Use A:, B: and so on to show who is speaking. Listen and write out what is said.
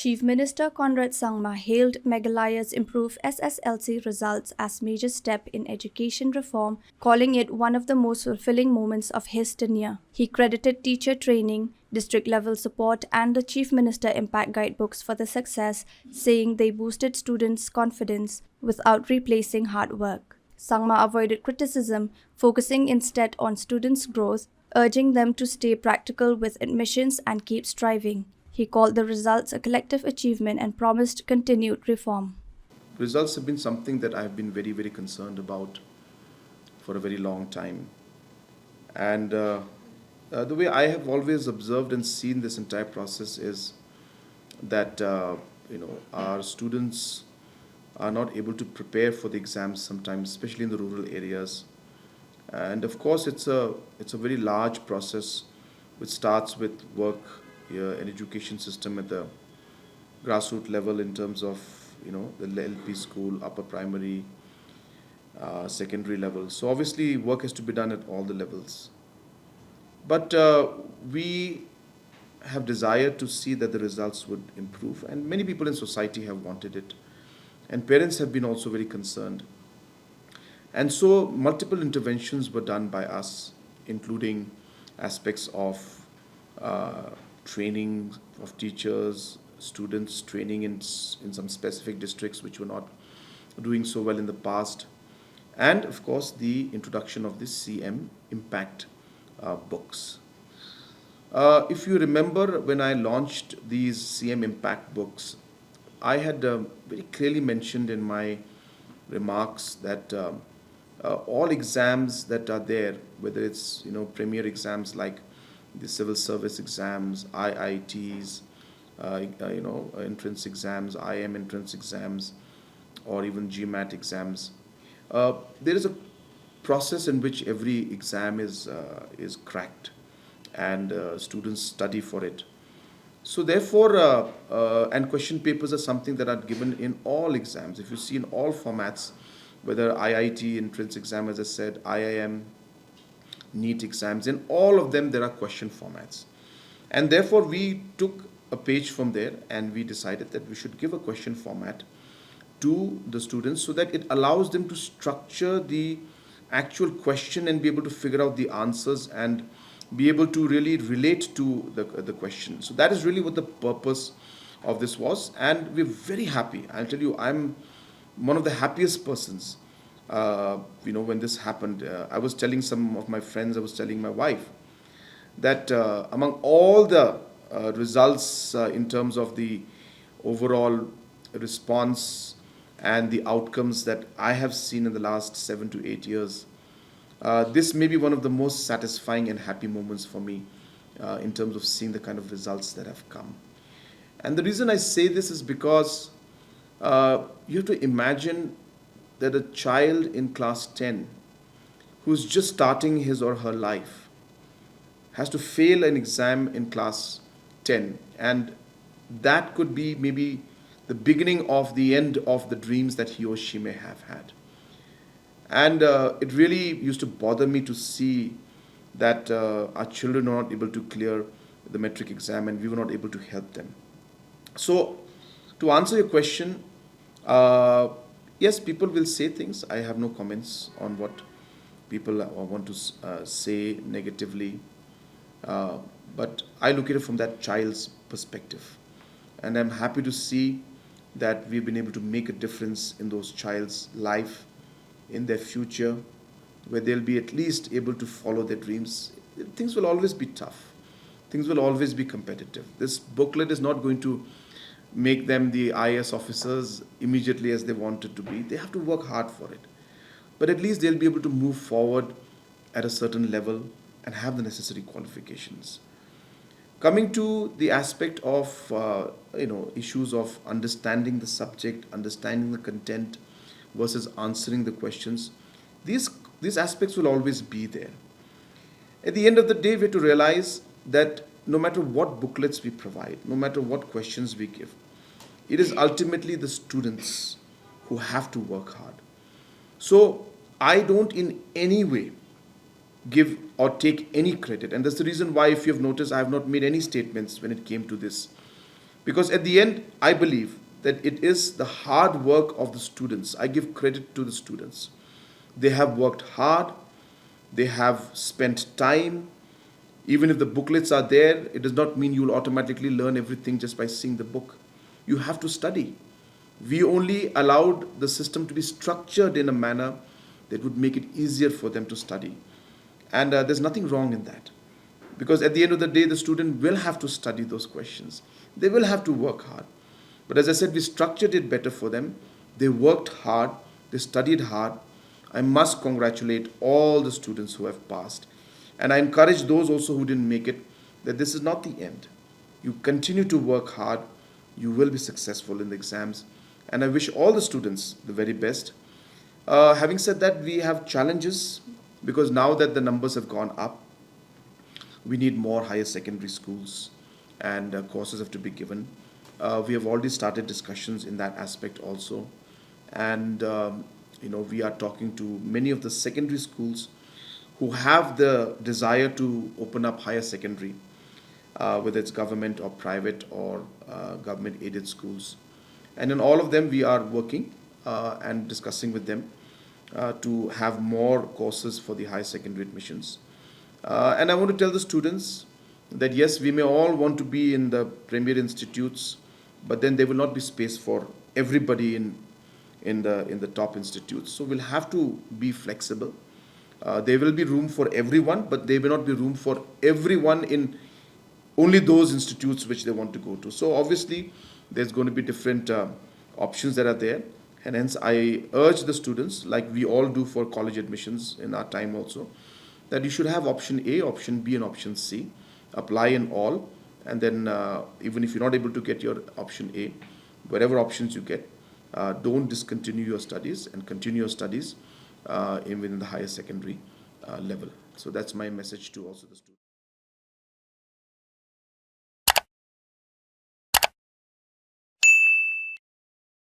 A: Chief Minister Conrad Sangma hailed Meghalaya's improved SSLC results as major step in education reform, calling it one of the most fulfilling moments of his tenure. He credited teacher training, district-level support and the Chief Minister Impact Guidebooks for the success, saying they boosted students' confidence without replacing hard work. Sangma avoided criticism, focusing instead on students' growth, urging them to stay practical with admissions and keep striving. He called the results a collective achievement and promised continued reform.
B: Results have been something that I've been very, very concerned about for a very long time. And the way I have always observed and seen this entire process is that our students are not able to prepare for the exams sometimes, especially in the rural areas. And of course, it's a very large process which starts with work here in education system at the grassroots level in terms of the LP school, upper primary, secondary level. So obviously, work has to be done at all the levels. But we have desired to see that the results would improve, and many people in society have wanted it, and parents have been also very concerned. And so multiple interventions were done by us, including aspects of training of teachers, students, training in some specific districts which were not doing so well in the past, and of course the introduction of the CM Impact books. If you remember, when I launched these CM Impact books, I had very clearly mentioned in my remarks that all exams that are there, whether it's premier exams like the civil service exams, IITs, entrance exams, IM entrance exams, or even GMAT exams, there is a process in which every exam is cracked, and students study for it. So therefore, and question papers are something that are given in all exams. If you see in all formats, whether IIT entrance exam, as I said, IIM, NEET exams, in all of them there are question formats. And therefore we took a page from there and we decided that we should give a question format to the students so that it allows them to structure the actual question and be able to figure out the answers and be able to really relate to the question. So that is really what the purpose of this was, and we're very happy. I'll tell you, I'm one of the happiest persons when this happened. I was telling some of my friends, I was telling my wife that among all the results in terms of the overall response and the outcomes that I have seen in the last 7 to 8 years, this may be one of the most satisfying and happy moments for me in terms of seeing the kind of results that have come. And the reason I say this is because you have to imagine that a child in class 10 who's just starting his or her life has to fail an exam in class 10, and that could be maybe the beginning of the end of the dreams that he or she may have had. And it really used to bother me to see that our children are not able to clear the metric exam and we were not able to help them. So, to answer your question, yes, people will say things. I have no comments on what people want to say negatively. But I look at it from that child's perspective. And I'm happy to see that we've been able to make a difference in those child's life, in their future, where they'll be at least able to follow their dreams. Things will always be tough. Things will always be competitive. This booklet is not going to make them the IAS officers immediately as they wanted to be. They have to work hard for it. But at least they'll be able to move forward at a certain level and have the necessary qualifications. Coming to the aspect of issues of understanding the subject, understanding the content versus answering the questions, these aspects will always be there. At the end of the day, we have to realize that no matter what booklets we provide, no matter what questions we give, it is ultimately the students who have to work hard. So I don't in any way give or take any credit. And that's the reason why, if you have noticed, I have not made any statements when it came to this Because at the end, I believe that it is the hard work of the students. I give credit to the students. They have worked hard, they have spent time. Even if the booklets are there, it does not mean you will automatically learn everything just by seeing the book. You have to study. We only allowed the system to be structured in a manner that would make it easier for them to study. And there's nothing wrong in that. Because at the end of the day, the student will have to study those questions. They will have to work hard. But as I said, we structured it better for them. They worked hard, they studied hard. I must congratulate all the students who have passed. And I encourage those also who didn't make it that this is not the end. You continue to work hard, you will be successful in the exams. And I wish all the students the very best. Having said that, we have challenges because now that the numbers have gone up, we need more higher secondary schools and courses have to be given. We have already started discussions in that aspect also. And we are talking to many of the secondary schools who have the desire to open up higher secondary, whether it's government or private or government aided schools. And in all of them, we are working and discussing with them to have more courses for the higher secondary admissions. And I want to tell the students that yes, we may all want to be in the premier institutes, but then there will not be space for everybody in the top institutes. So we'll have to be flexible. There will be room for everyone, but there will not be room for everyone in only those institutes which they want to go to. So obviously, there's going to be different options that are there. And hence, I urge the students, like we all do for college admissions in our time also, that you should have option A, option B, and option C. Apply in all. And then even if you're not able to get your option A, whatever options you get, don't discontinue your studies and continue your studies within the higher secondary level. So that's my message to also the students.